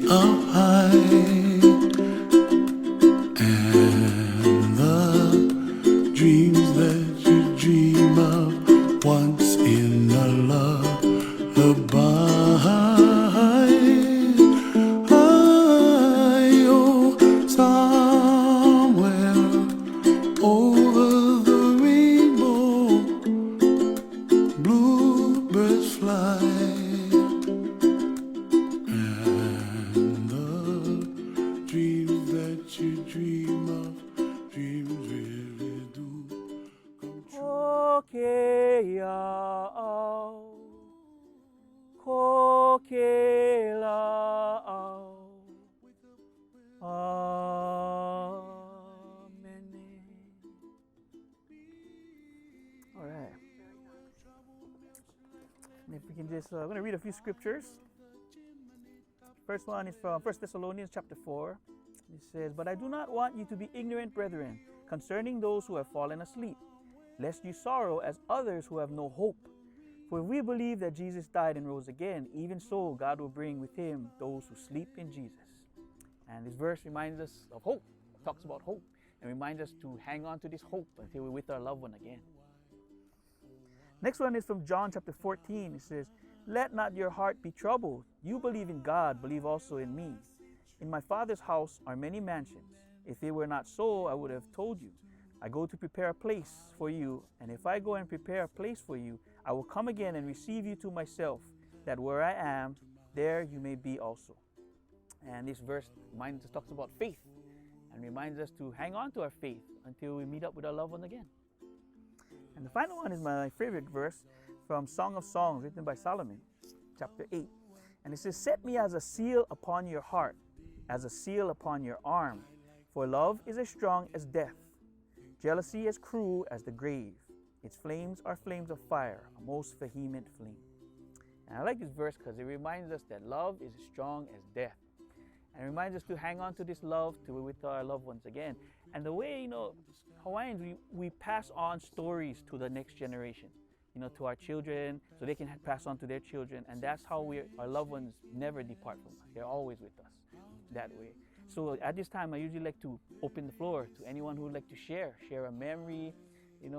up high, and the dreams that you dream of once in a lullaby. Oh, somewhere over the rainbow, bluebirds fly, and the dreams that you dream of, dreams really do come true. All right. And if we can just, I'm going to read a few scriptures. First one is from 1 Thessalonians chapter 4. It says, "But I do not want you to be ignorant, brethren, concerning those who have fallen asleep, lest you sorrow as others who have no hope. For if we believe that Jesus died and rose again, even so God will bring with him those who sleep in Jesus." And this verse reminds us of hope. It talks about hope and reminds us to hang on to this hope until we're with our loved one again. Next one is from John chapter 14. It says, "Let not your heart be troubled. You believe in God, believe also in me. In my Father's house are many mansions. If it were not so, I would have told you. I go to prepare a place for you, and if I go and prepare a place for you, I will come again and receive you to myself, that where I am, there you may be also." And this verse reminds us, talks about faith, and reminds us to hang on to our faith until we meet up with our loved one again. And the final one is my favorite verse from Song of Songs, written by Solomon, chapter 8. And it says, "Set me as a seal upon your heart, as a seal upon your arm. For love is as strong as death, jealousy as cruel as the grave. Its flames are flames of fire, a most vehement flame." And I like this verse because it reminds us that love is as strong as death. And it reminds us to hang on to this love till we're with our loved ones again. And the way, Hawaiians, we pass on stories to the next generation, to our children, so they can pass on to their children. And that's how our loved ones never depart from us. They're always with us that way. So at this time, I usually like to open the floor to anyone who would like to share a memory,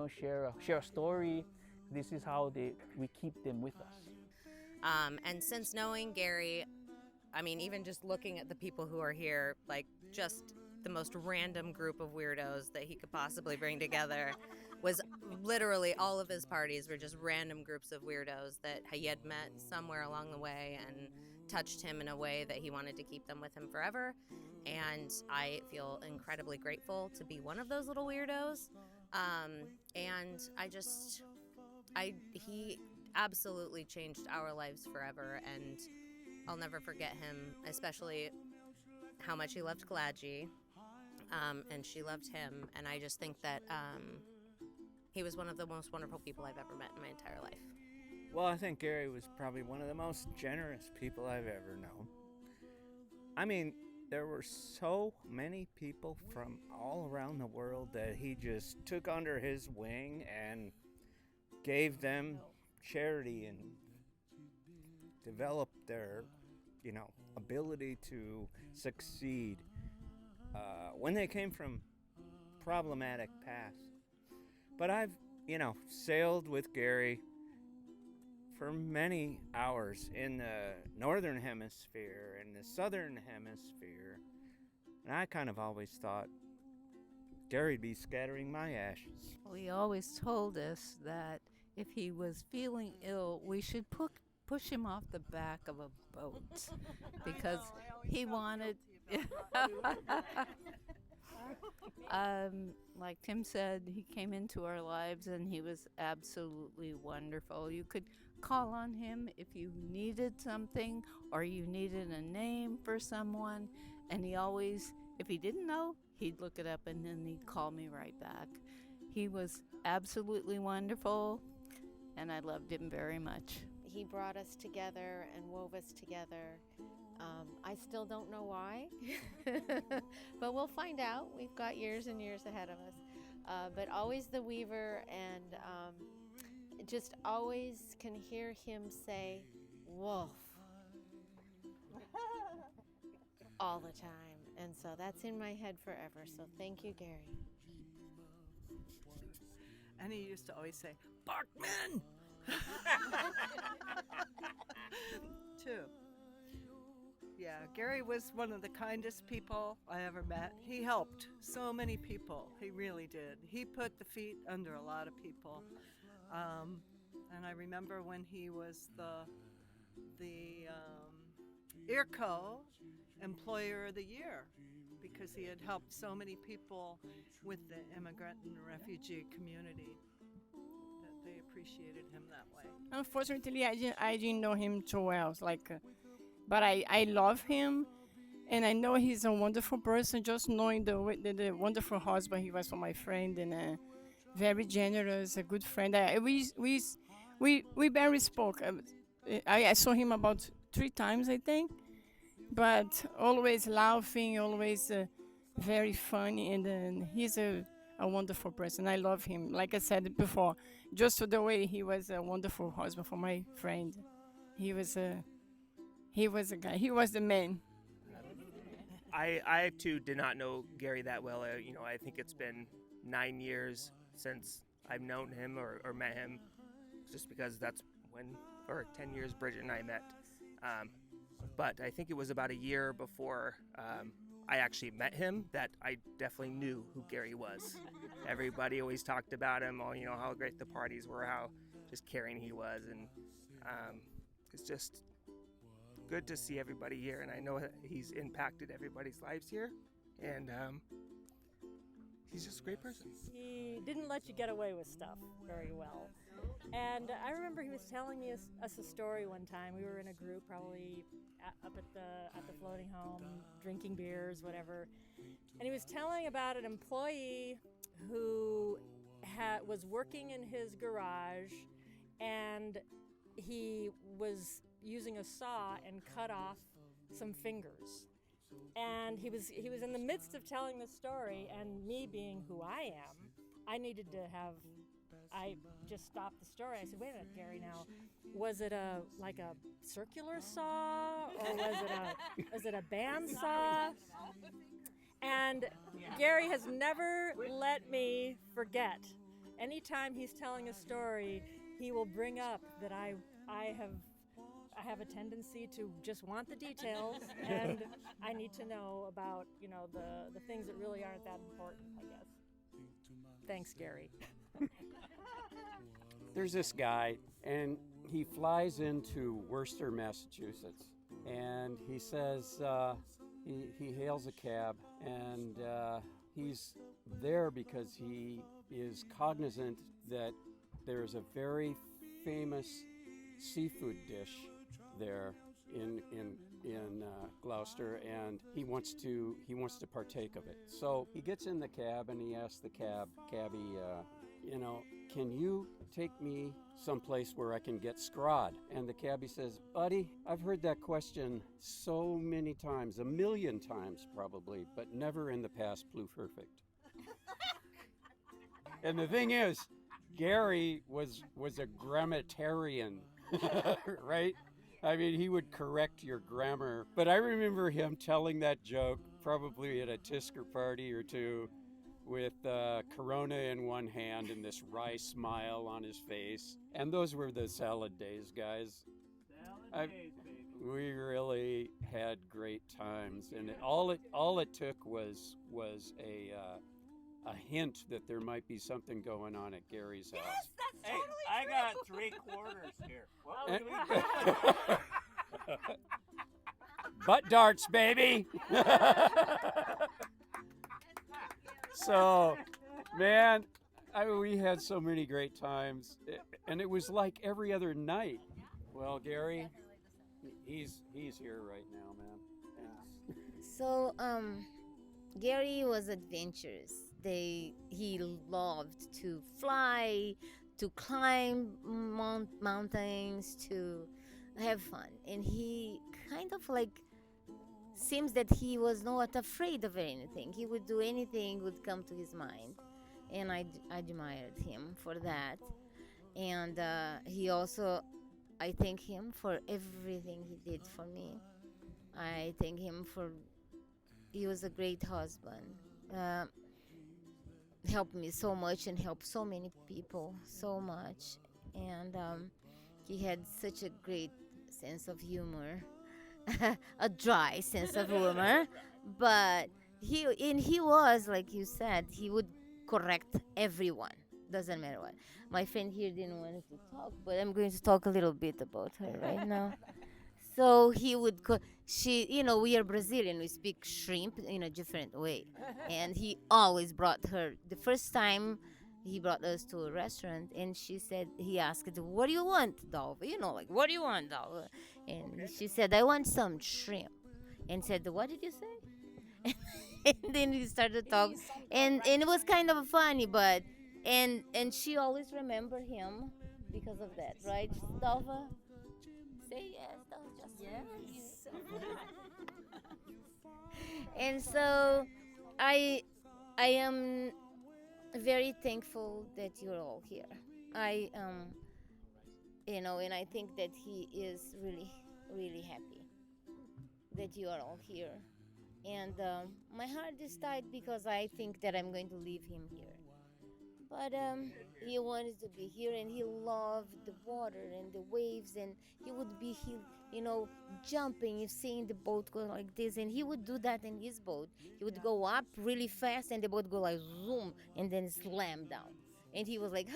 share a story. This is how we keep them with us. And since knowing Gary, I mean, even just looking at the people who are here, like just the most random group of weirdos that he could possibly bring together, was literally all of his parties were just random groups of weirdos that he had met somewhere along the way and touched him in a way that he wanted to keep them with him forever. And I feel incredibly grateful to be one of those little weirdos. And he absolutely changed our lives forever, and I'll never forget him, especially how much he loved Kalaji, and she loved him. And I just think that he was one of the most wonderful people I've ever met in my entire life. Well, I think Gary was probably one of the most generous people I've ever known. I mean, there were so many people from all around the world that he just took under his wing and gave them charity and developed their, ability to succeed when they came from problematic paths. But I've, sailed with Gary for many hours in the northern hemisphere and the southern hemisphere, and I kind of always thought Gary'd be scattering my ashes. Well, he always told us that if he was feeling ill, we should push him off the back of a boat because he wanted. Like Tim said, he came into our lives and he was absolutely wonderful. You could call on him if you needed something or you needed a name for someone, and he always, if he didn't know, he'd look it up and then he'd call me right back. He was absolutely wonderful, and I loved him very much. He brought us together and wove us together. I still don't know why, but we'll find out. We've got years and years ahead of us. But always the weaver, and just always can hear him say, "Wolf." all the time. And so that's in my head forever. So thank you, Gary. And he used to always say, Barkman! Too. Yeah, Gary was one of the kindest people I ever met. He helped so many people. He really did. He put the feet under a lot of people. And I remember when he was the IRCO Employer of the Year, because he had helped so many people with the immigrant and refugee community that they appreciated him that way. Unfortunately, I didn't know him too well. But I love him, and I know he's a wonderful person. Just knowing the wonderful husband he was for my friend, and very generous, a good friend. We barely spoke. I saw him about 3 times, I think, but always laughing, always very funny, and he's a wonderful person. I love him. Like I said before, just the way he was a wonderful husband for my friend. He was a guy. He was the man. I too did not know Gary that well. I think it's been 9 years since I've known him or met him, just because that's or 10 years Bridget and I met. But I think it was about a year before I actually met him that I definitely knew who Gary was. Everybody always talked about him, how great the parties were, how just caring he was, and it's just good to see everybody here. And I know that he's impacted everybody's lives here, and he's just a great person. He didn't let you get away with stuff very well. And I remember he was telling us a story one time. We were in a group, probably up at the floating home, drinking beers, whatever. And he was telling about an employee who was working in his garage, and he was using a saw and cut off some fingers. And he was in the midst of telling the story, and me being who I am, I just stopped the story. I said, "Wait a minute, Gary, now, was it a circular saw, or was it a band saw?" And Gary has never let me forget. Anytime he's telling a story, he will bring up that I have a tendency to just want the details, and I need to know about, the things that really aren't that important, I guess. Thanks, Gary. There's this guy, and he flies into Worcester, Massachusetts, and he says he hails a cab, and he's there because he is cognizant that there's a very famous seafood dish there in Gloucester, and he wants to partake of it. So he gets in the cab and he asks the cabbie, can you take me someplace where I can get scrod? And the cabbie says, buddy, I've heard that question so many times, 1,000,000 times probably, but never in the past pluperfect. And the thing is, Gary was a grammatarian, right? I mean, he would correct your grammar. But I remember him telling that joke probably at a Tisker party or two with Corona in one hand and this wry smile on his face. And those were the salad days, guys. We really had great times. And all it took was a hint that there might be something going on at Gary's house. Yes, that's totally I true. got 3/4 here. What was Butt darts, baby. So, man, we had so many great times, and it was like every other night. Well, Gary, he's here right now, man. So, Gary was adventurous. He loved to fly, to climb mountains, to have fun. And he kind of seems that he was not afraid of anything. He would do anything would come to his mind. And I admired him for that. And he also, I thank him for everything he did for me. I thank him for he was a great husband. Helped me so much and helped so many people so much. And he had such a great sense of humor, a dry sense of humor, but he was, like you said, he would correct everyone. Doesn't matter what. My friend here didn't want to talk, but I'm going to talk a little bit about her right now. So he would, we are Brazilian, we speak shrimp in a different way. And he always brought her. The first time he brought us to a restaurant, and he asked, what do you want, Dalva? What do you want, Dalva? And she said, I want some shrimp. And said, what did you say? And then he started to talk. And it was kind of funny, but, and she always remembered him because of that, right, Dalva? Say yes, that was just yes. And so I am very thankful that you're all here. And I think that he is really, really happy that you are all here. And my heart is tight because I think that I'm going to leave him here. But he wanted to be here, and he loved the water and the waves, and he would be jumping if seeing the boat go like this, and he would do that in his boat. He would go up really fast, and the boat go like zoom, and then slam down. And he was like,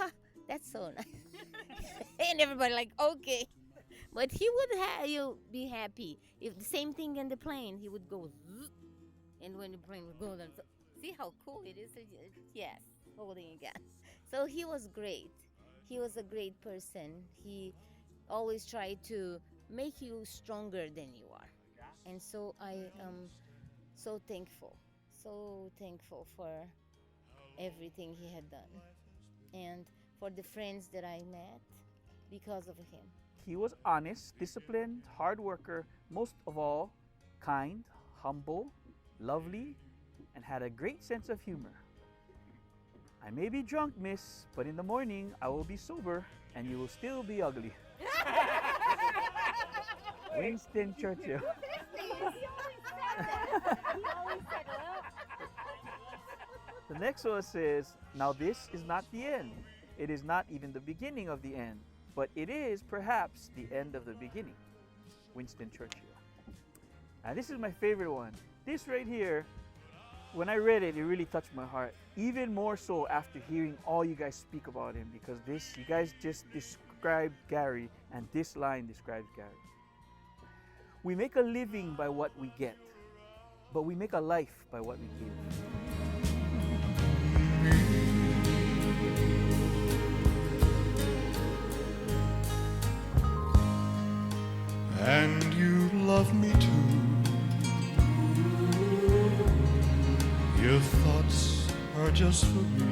that's so nice. And everybody like, okay. But he would be happy. If the same thing in the plane, he would go zzz, and when the plane would go down, see how cool it is? Yes. Holding again. So he was great. He was a great person. He always tried to make you stronger than you are. And so I am so thankful for everything he had done, and for the friends that I met because of him. He was honest, disciplined, hard worker, most of all, kind, humble, lovely, and had a great sense of humor. I may be drunk, miss, but in the morning I will be sober and you will still be ugly. Winston Churchill. The next one says, now this is not the end. It is not even the beginning of the end, but it is perhaps the end of the beginning. Winston Churchill. And this is my favorite one. This right here, when I read it, it really touched my heart. Even more so after hearing all you guys speak about him, because you guys just described Gary, and this line describes Gary. We make a living by what we get, but we make a life by what we give. And you love me too. Your thoughts are just for me.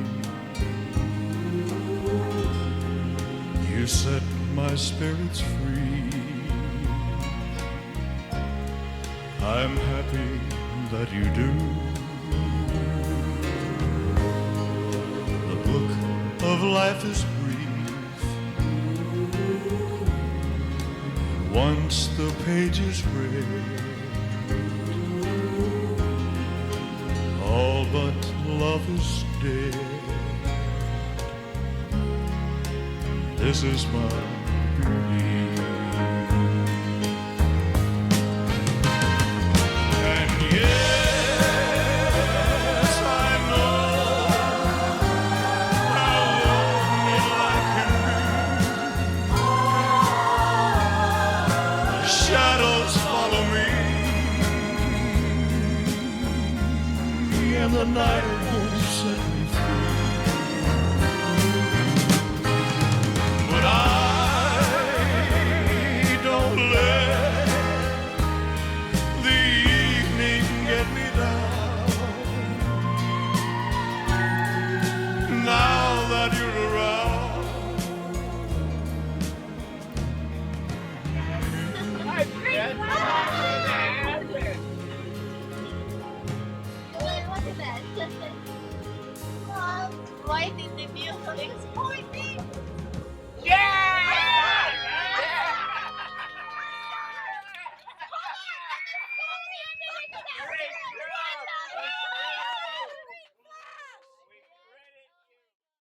You set my spirits free. I'm happy that you do. The book of life is brief. Once the page is read, all but love is dead. This is my belief. And yes, I know how lonely life can be. The shadows follow me, and the night won't set me free. But I don't let the evening get me down. Now that you're around, Writing the music for me.